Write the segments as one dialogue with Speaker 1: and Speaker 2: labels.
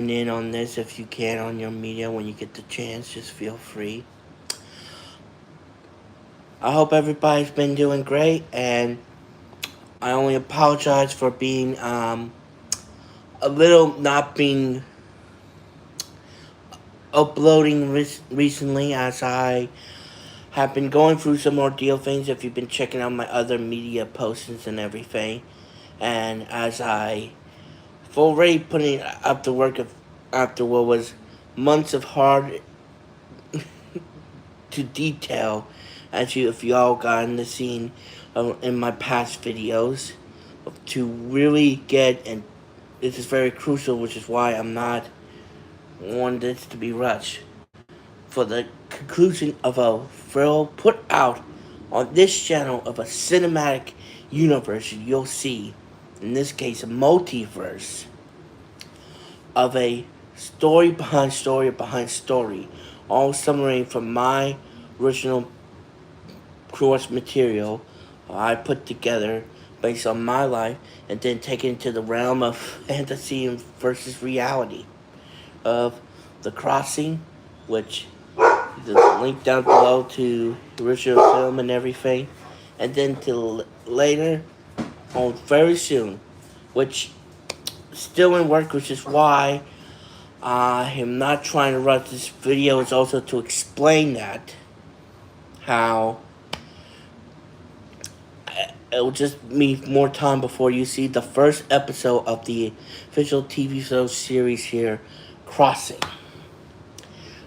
Speaker 1: in on this if you can on your media when you get the chance. Just feel free. I hope everybody's been doing great, and I only apologize for being a little not being uploading recently as I have been going through some ordeal things. If you've been checking out my other media postings and everything, and as I already putting up the work of after what was months of hard to detail, as you if y'all got in the scene in my past videos, to really get, and this is very crucial, which is why I'm not wanting this to be rushed, for the conclusion of a thrill put out on this channel of a cinematic universe. You'll see, in this case, a multiverse of a story behind story, all summary from my original course material I put together based on my life, and then taken into the realm of fantasy versus reality of The Crossing, which is a link down below to the original film and everything, and then to later on very soon, which still in work, which is why I am not trying to rush this video. Is also to explain that how it'll just need more time before you see the first episode of the official TV show series here, Crossing,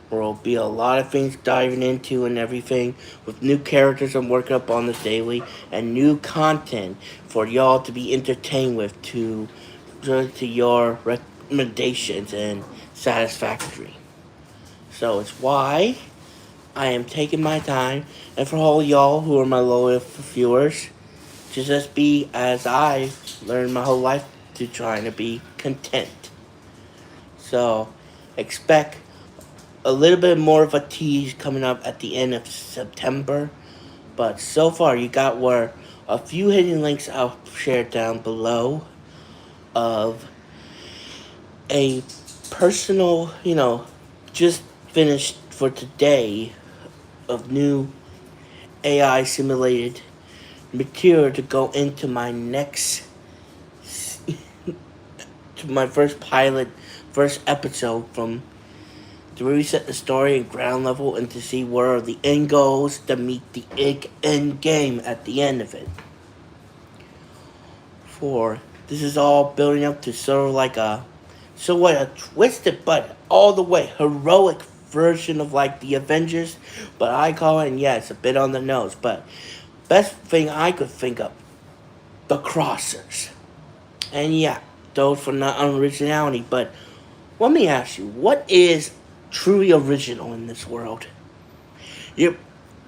Speaker 1: where will be a lot of things diving into and everything, with new characters I'm working up on this daily, and new content for y'all to be entertained with, to your recommendations and satisfactory. So it's why I am taking my time, and for all y'all who are my loyal viewers, to just be as I learned my whole life to trying to be content. So expect a little bit more of a tease coming up at the end of September. But so far, you got where a few hidden links I'll share down below of a personal, just finished for today, of new AI simulated material to go into my next, to my first pilot, first episode, from to reset the story and ground level, and to see where the end goes to meet the end game at the end of it. For this is all building up to sort of like a twisted but all the way heroic version of like the Avengers, but I call it, and yeah, it's a bit on the nose, but best thing I could think of, the Crossers. And yeah, those for not originality, but let me ask you, what is truly original in this world? You're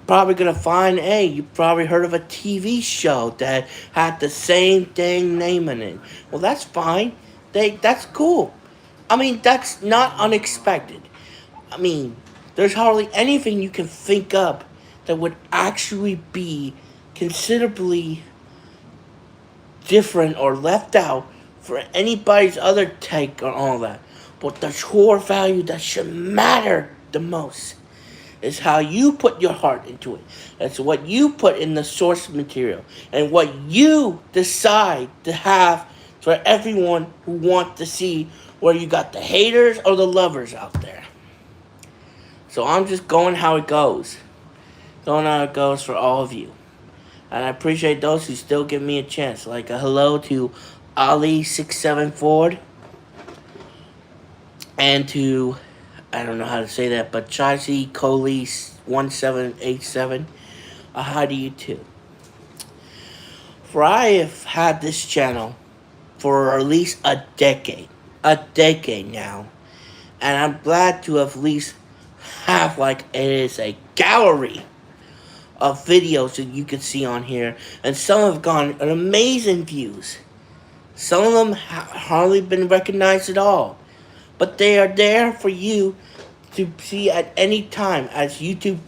Speaker 1: probably gonna find, hey, you probably heard of a TV show that had the same dang name in it. Well, that's fine. That's cool. I mean, that's not unexpected. I mean, there's hardly anything you can think of that would actually be considerably different or left out for anybody's other take on all that. But the core value that should matter the most is how you put your heart into it. That's what you put in the source material, and what you decide to have for everyone who wants to see, where you got the haters or the lovers out there. So I'm just going how it goes. Going how it goes for all of you. And I appreciate those who still give me a chance. Like a hello to Ali674, and to, I don't know how to say that, but Chelsea Coley 1787. A hi to you too. For I have had this channel for at least a decade now, and I'm glad to have at least have, like, it is a gallery of videos that you can see on here, and some have gone an amazing views. Some of them hardly been recognized at all, but they are there for you to see at any time, as YouTube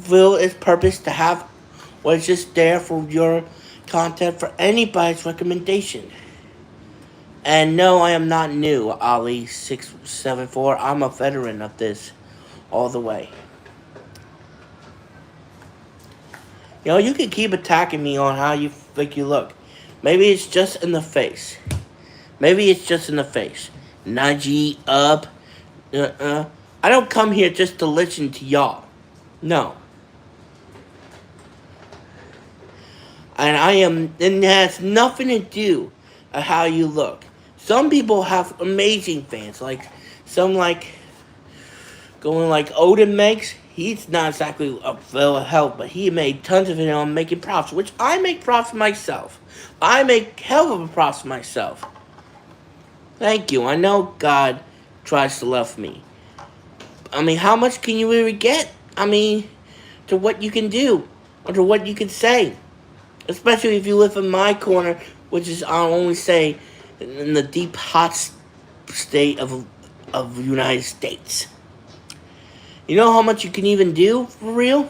Speaker 1: will its purpose to have what's just there for your content for anybody's recommendation. And no, I am not new, Ali674. I'm a veteran of this all the way. You know, you can keep attacking me on how you think you look. Maybe it's just in the face. Maybe it's just in the face. Najee up. I don't come here just to listen to y'all. No. And it has nothing to do with how you look. Some people have amazing fans, some going like Odin makes. He's not exactly a fellow help, but he made tons of it on making props, which I make props myself. I make hell of a props myself. Thank you. I know God tries to love me. I mean, how much can you really get? I mean, to what you can do, or to what you can say. Especially if you live in my corner, which is, I'll only say, in the deep, hot state of the United States. You know how much you can even do, for real?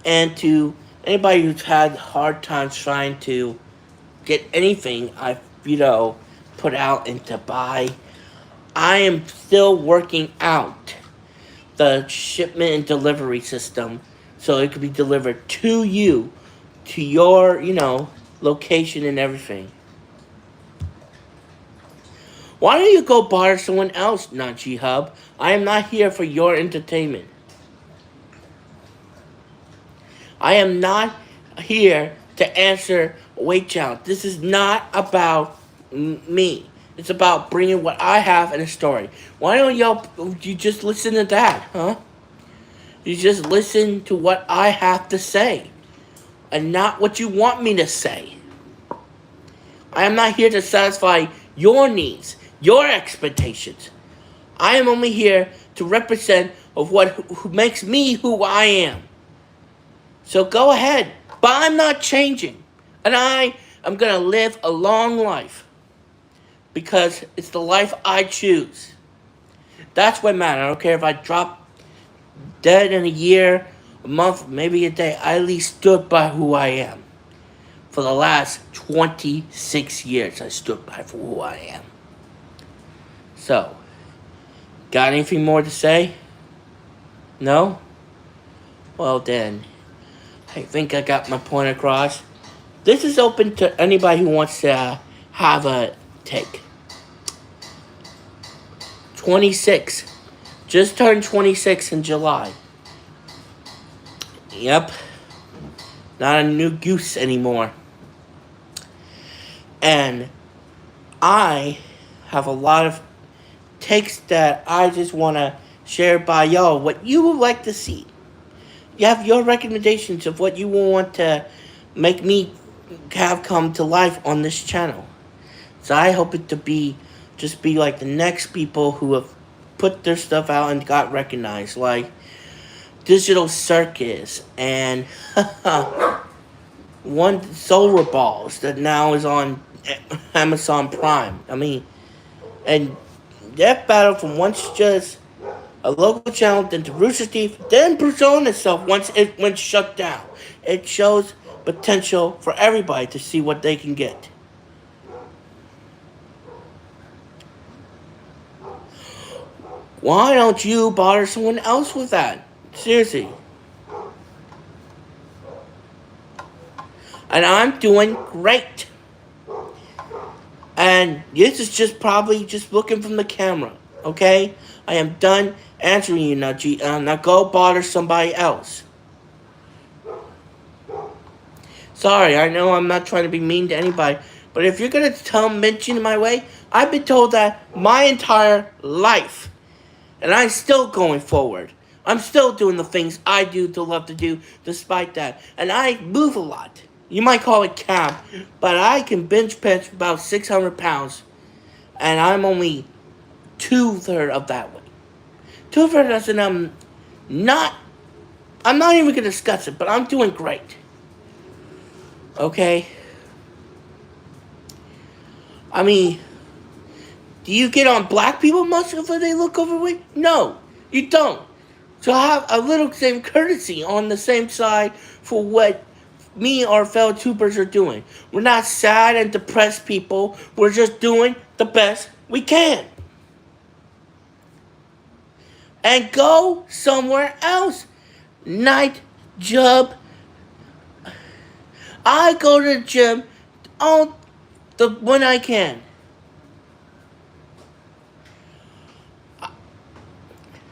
Speaker 1: And to anybody who's had hard times trying to get anything put out and to buy, I am still working out the shipment and delivery system so it could be delivered to you, to your, location and everything. Why don't you go bother someone else, Nachi Hub? I am not here for your entertainment. I am not here to answer wait out. This is not about me. It's about bringing what I have in a story. Why don't you just listen to that, huh? You just listen to what I have to say and not what you want me to say. I am not here to satisfy your needs, your expectations. I am only here to represent of who makes me who I am. So go ahead, but I'm not changing. And I am going to live a long life because it's the life I choose. That's what matters. I don't care if I drop dead in a year, a month, maybe a day. I at least stood by who I am. For the last 26 years, I stood by for who I am. So, got anything more to say? No? Well then, I think I got my point across. This is open to anybody who wants to have a take. 26. Just turned 26 in July. Yep. Not a new goose anymore. And I have a lot of takes that I just want to share by y'all. What you would like to see. You have your recommendations of what you want to make me have come to life on this channel. So I hope it to be like the next people who have put their stuff out and got recognized, like Digital Circus and one Solar Balls that now is on Amazon Prime. I mean, and Death Battle from once just a local channel, then to Rooster Teeth, then Persona itself once it went shut down. It shows potential for everybody to see what they can get. Why don't you bother someone else with that? Seriously. And I'm doing great. And this is just probably just looking from the camera. Okay? I am done answering you now, G. Now go bother somebody else. Sorry, I know I'm not trying to be mean to anybody. But if you're going to mention my way, I've been told that my entire life. And I'm still going forward. I'm still doing the things I do to love to do despite that. And I move a lot. You might call it cab. But I can bench press about 600 pounds. And I'm only 2/3 of that weight. 2/3 doesn't, I'm not even going to discuss it. But I'm doing great. Okay? I mean, do you get on black people much if they look overweight? No, you don't. So have a little same courtesy on the same side for what me or fellow troopers are doing. We're not sad and depressed people. We're just doing the best we can. And go somewhere else. Night job. I go to the gym when I can.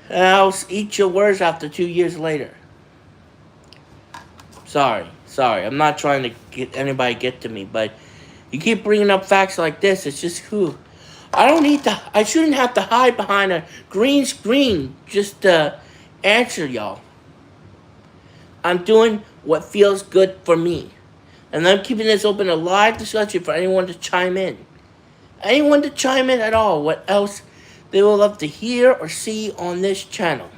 Speaker 1: And I'll eat your words after 2 years later. Sorry. I'm not trying to get anybody get to me, but you keep bringing up facts like this. It's just cool. I shouldn't have to hide behind a green screen just to answer y'all. I'm doing what feels good for me. And I'm keeping this open a live discussion for anyone to chime in. Anyone to chime in at all. What else they will love to hear or see on this channel.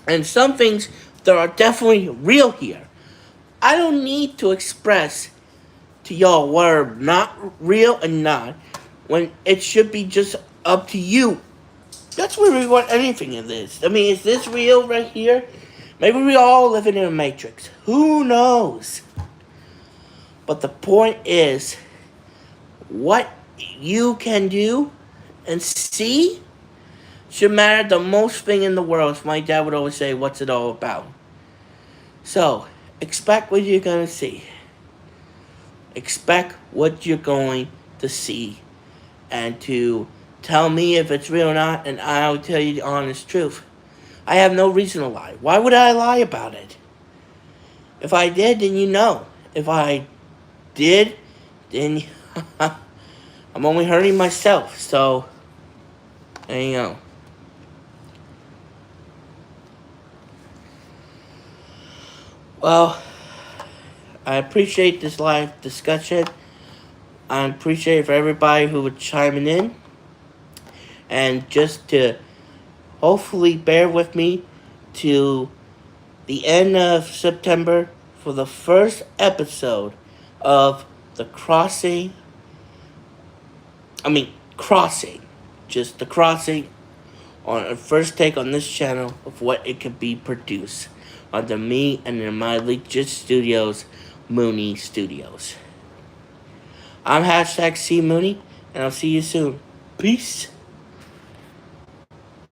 Speaker 1: And some things that are definitely real here. I don't need to express to y'all what are not real and not, when it should be just up to you. That's where we want anything in this. I mean, is this real right here? Maybe we all living in a matrix. Who knows? But the point is, what you can do and see should matter the most thing in the world. As my dad would always say, what's it all about? So, expect what you're going to see. Expect what you're going to see. And to tell me if it's real or not, and I'll tell you the honest truth. I have no reason to lie. Why would I lie about it? If I did, then you know. If I did, then I'm only hurting myself. So, there you go. Well, I appreciate this live discussion. I appreciate it for everybody who was chiming in. And just to hopefully bear with me to the end of September for the first episode of the Crossing. Just the Crossing on a first take on this channel of what it could be produced under me and in my legit studios, Mooney Studios. I'm #CMooney, and I'll see you soon. Peace.